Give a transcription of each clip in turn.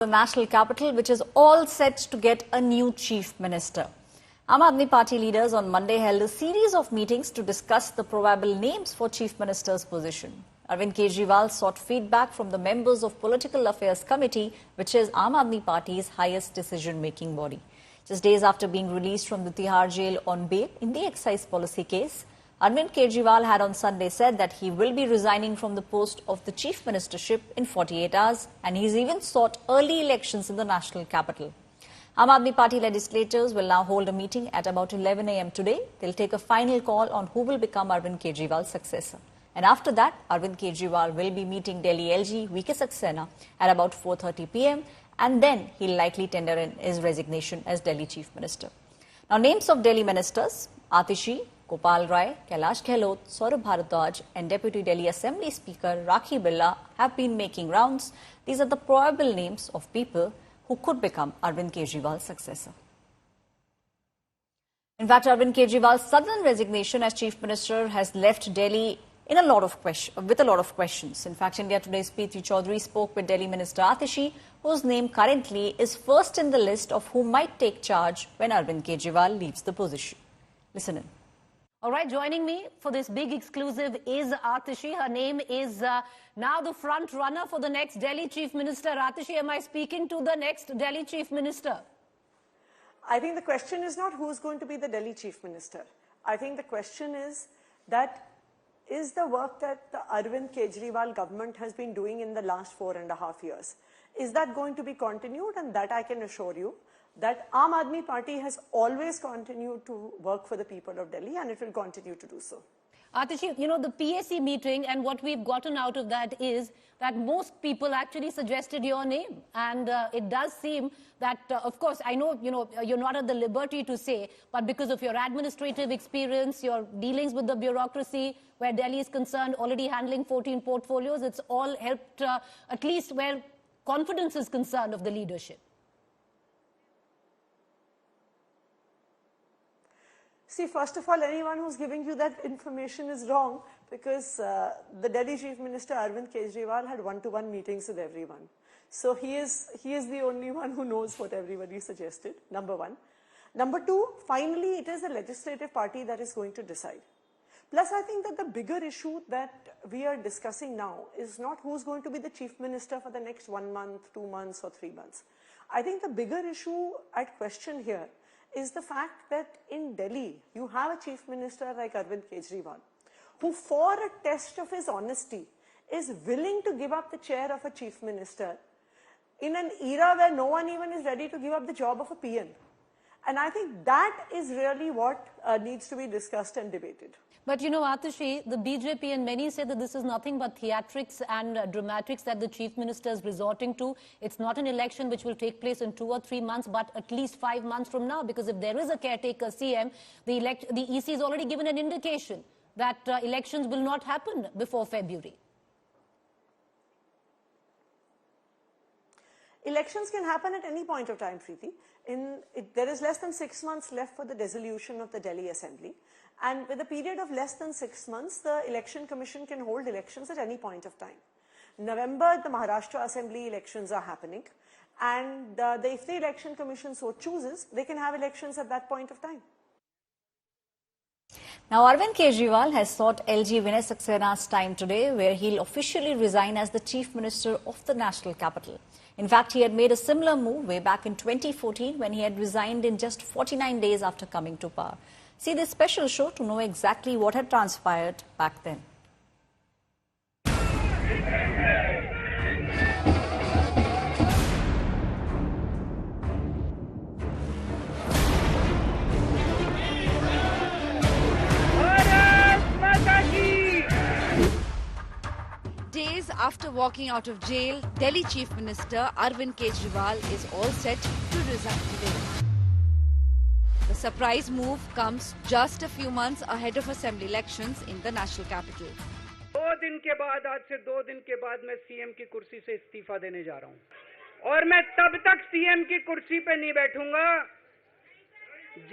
The national capital, which is all set to get a new chief minister. Aam Aadmi Party leaders on Monday held a series of meetings to discuss the probable names for chief minister's position. Arvind Kejriwal sought feedback from the members of Political Affairs Committee, which is Aam Aadmi Party's highest decision-making body. Just days after being released from the Tihar jail on bail in the excise policy case, Arvind Kejriwal had on Sunday said that he will be resigning from the post of the chief ministership in 48 hours, and he's even sought early elections in the national capital. Aam Aadmi Party legislators will now hold a meeting at about 11 a.m. today. They'll take a final call on who will become Arvind Kejriwal's successor. And after that, Arvind Kejriwal will be meeting Delhi LG V.K. Saxena at about 4:30 p.m. and then he'll likely tender in his resignation as Delhi Chief Minister. Now, names of Delhi ministers: Atishi, Gopal Rai, Kailash Gehlot, Saurabh Bharadwaj and Deputy Delhi Assembly Speaker Rakhi Birla have been making rounds. These are the probable names of people who could become Arvind Kejriwal's successor. In fact, Arvind Kejriwal's sudden resignation as Chief Minister has left Delhi with a lot of questions. In fact, India Today's Preeti Chaudhary spoke with Delhi Minister Atishi, whose name currently is first in the list of who might take charge when Arvind Kejriwal leaves the position. Listen in. All right, joining me for this big exclusive is Atishi. Her name is now the front runner for the next Delhi Chief Minister. Atishi, am I speaking to the next Delhi Chief Minister? I think the question is not who's going to be the Delhi Chief Minister. I think the question is that is the work that the Arvind Kejriwal government has been doing in the last 4.5 years, is that going to be continued? And that I can assure you that Aam Aadmi Party has always continued to work for the people of Delhi, and it will continue to do so. Atishi, you know, the PAC meeting and what we've gotten out of that is that most people actually suggested your name. And it does seem that, of course, I know, you're not at the liberty to say, but because of your administrative experience, your dealings with the bureaucracy, where Delhi is concerned, already handling 14 portfolios, it's all helped, at least where confidence is concerned of the leadership. See, first of all, anyone who's giving you that information is wrong, because the Delhi Chief Minister Arvind Kejriwal had one-to-one meetings with everyone. So he is the only one who knows what everybody suggested, number one. Number two, finally, it is the legislative party that is going to decide. Plus, I think that the bigger issue that we are discussing now is not who's going to be the Chief Minister for the next 1 month, 2 months or 3 months. I think the bigger issue at question here is the fact that in Delhi, you have a Chief Minister like Arvind Kejriwal, who for a test of his honesty is willing to give up the chair of a Chief Minister in an era where no one even is ready to give up the job of a PN. And I think that is really what needs to be discussed and debated. But you know, Atishi, the BJP and many say that this is nothing but theatrics and dramatics that the Chief Minister is resorting to. It's not an election which will take place in 2 or 3 months, but at least 5 months from now. Because if there is a caretaker CM, the EC has already given an indication that elections will not happen before February. Elections can happen at any point of time, Preeti. There is less than 6 months left for the dissolution of the Delhi Assembly. And with a period of less than 6 months, the Election Commission can hold elections at any point of time. November, the Maharashtra Assembly elections are happening. And if the Election Commission so chooses, they can have elections at that point of time. Now, Arvind Kejriwal has sought LG V.K. Saxena's time today, where he'll officially resign as the Chief Minister of the national capital. In fact, he had made a similar move way back in 2014 when he had resigned in just 49 days after coming to power. See this special show to know exactly what had transpired back then. Days after walking out of jail, Delhi Chief Minister Arvind Kejriwal is all set to resign today. The surprise move comes just a few months ahead of assembly elections in the national capital. 2 दिन के बाद, आज से 2 दिन के बाद मैं CM की कुर्सी से इस्तीफा देने जा रहा हूं। और मैं तब तक सीएम की कुर्सी पे नहीं बैठूंगा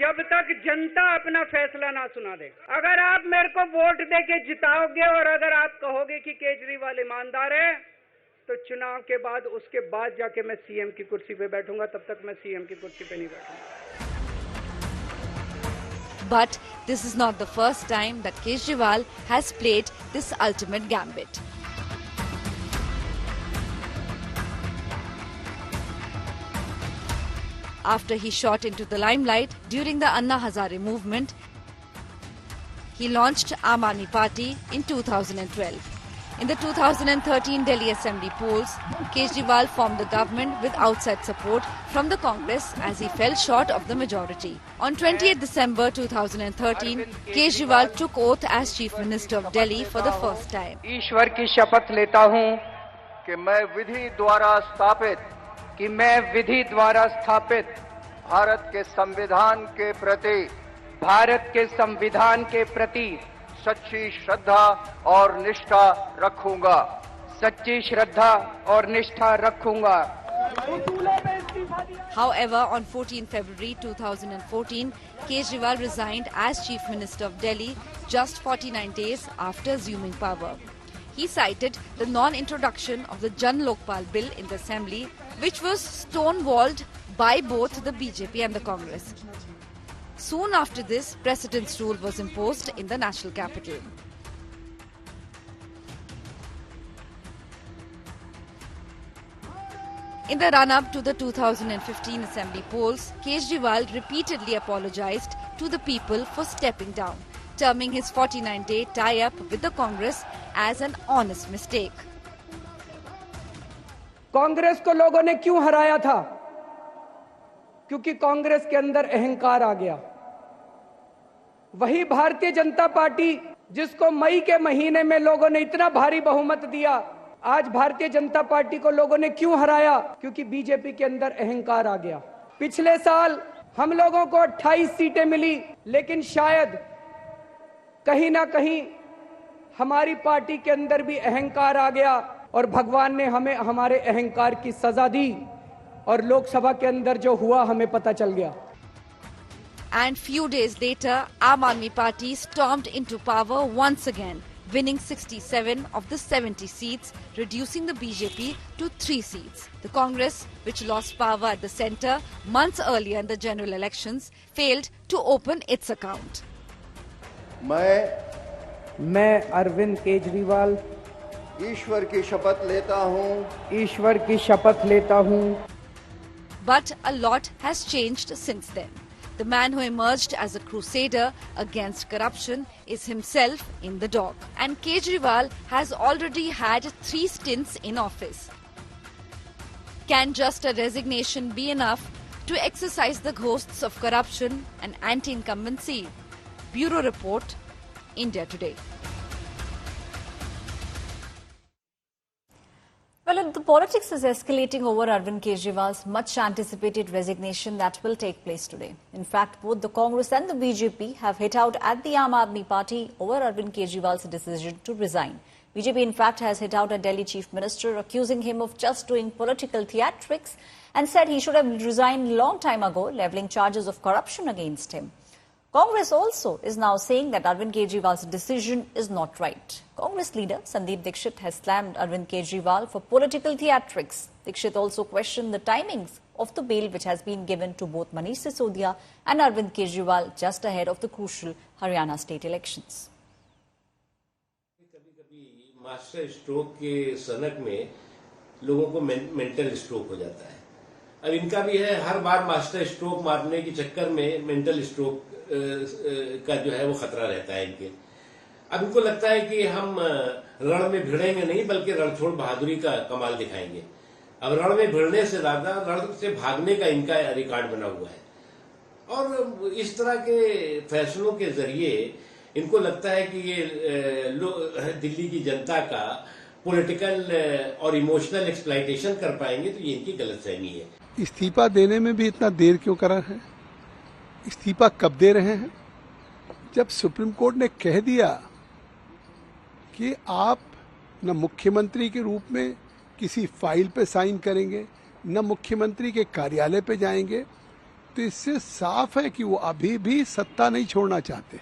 जब तक जनता अपना फैसला ना सुना दे। अगर आप मेरे को वोट देके जिताओगे और अगर आप कहोगे कि केजरीवाल ईमानदार है, तो चुनाव के बाद उसके बाद जाके मैं सीएम की कुर्सी पे बैठूंगा, तब तक मैं सीएम की कुर्सी पे नहीं बैठूंगा। But this is not the first time that Kejriwal has played this ultimate gambit. After he shot into the limelight during the Anna Hazare movement, he launched Aam Aadmi Party in 2012. In the 2013 Delhi Assembly polls, Kejriwal formed the government with outside support from the Congress as he fell short of the majority. On 28 December 2013, Kejriwal took oath as Chief Minister of Delhi for the first time. ईश्वर की शपथ लेता हूं कि मैं विधि द्वारा स्थापित भारत के संविधान के प्रति सच्ची श्रद्धा और निष्ठा रखूंगा। However, on 14 February 2014, Kejriwal resigned as Chief Minister of Delhi just 49 days after assuming power. He cited the non-introduction of the Jan Lokpal bill in the Assembly, which was stonewalled by both the BJP and the Congress. Soon after this, precedence rule was imposed in the national capital. In the run-up to the 2015 Assembly polls, Kejriwal repeatedly apologized to the people for stepping down, terming his 49-day tie-up with the Congress as an honest mistake. Congress को लोगों ने क्यों हराया था? क्योंकि कांग्रेस के अंदर अहंकार आ गया। वही भारतीय जनता पार्टी जिसको मई के महीने में लोगों ने इतना भारी बहुमत दिया, आज भारतीय जनता पार्टी को लोगों ने क्यों हराया? क्योंकि बीजेपी के अंदर अहंकार आ गया। पिछले साल हम लोगों को 28 सीटें मिली, लेकिन शायद कहीं ना कहीं हमारी पार्टी के अंदर भी अहंकार आ गया और भगवान ने हमें हमारे अहंकार की सजा दी और लोकसभा के अंदर जो हुआ हमें पता चल गया। And few days later, Aam Aadmi Party stormed into power once again, winning 67 of the 70 seats, reducing the BJP to 3 seats. The Congress, which lost power at the centre months earlier in the general elections, failed to open its account. मैं अरविंद केजरीवाल ईश्वर की शपथ लेता हूं। But a lot has changed since then. The man who emerged as a crusader against corruption is himself in the dock. And Kejriwal has already had 3 stints in office. Can just a resignation be enough to exorcise the ghosts of corruption and anti-incumbency? Bureau Report, India Today. Well, the politics is escalating over Arvind Kejriwal's much-anticipated resignation that will take place today. In fact, both the Congress and the BJP have hit out at the Aam Aadmi Party over Arvind Kejriwal's decision to resign. BJP, in fact, has hit out at Delhi Chief Minister, accusing him of just doing political theatrics and said he should have resigned long time ago, levelling charges of corruption against him. Congress also is now saying that Arvind Kejriwal's decision is not right. Congress leader Sandeep Dixit has slammed Arvind Kejriwal for political theatrics. Dixit also questioned the timings of the bail which has been given to both Manish Sisodia and Arvind Kejriwal just ahead of the crucial Haryana state elections. कभी-कभी master stroke के सनक में लोगों को mental stroke हो जाता है। अब इनका भी है, हर बार मास्टर स्ट्रोक मारने के चक्कर में मेंटल स्ट्रोक का जो है वो खतरा रहता है इनके। अब इनको लगता है कि हम रण में भिड़ेंगे नहीं, बल्कि रणछोड़ बहादुरी का कमाल दिखाएंगे। अब रण में भिड़ने से ज्यादा रण से भागने का इनका रिकॉर्ड बना हुआ है और इस तरह के फैसलों के जरिए इनको लगता है कि ये दिल्ली की जनता का पॉलिटिकल और इमोशनल एक्सप्लॉइटेशन कर पाएंगे, तो ये इनकी गलतफहमी है। इस्तीफा देने में भी इतना देर क्यों करा है? इस्तीफा कब दे रहे हैं? जब सुप्रीम कोर्ट ने कह दिया कि आप न मुख्यमंत्री के रूप में किसी फाइल पे साइन करेंगे, न मुख्यमंत्री के कार्यालय पे जाएंगे, तो इससे साफ है कि वो अभी भी सत्ता नहीं छोड़ना चाहते।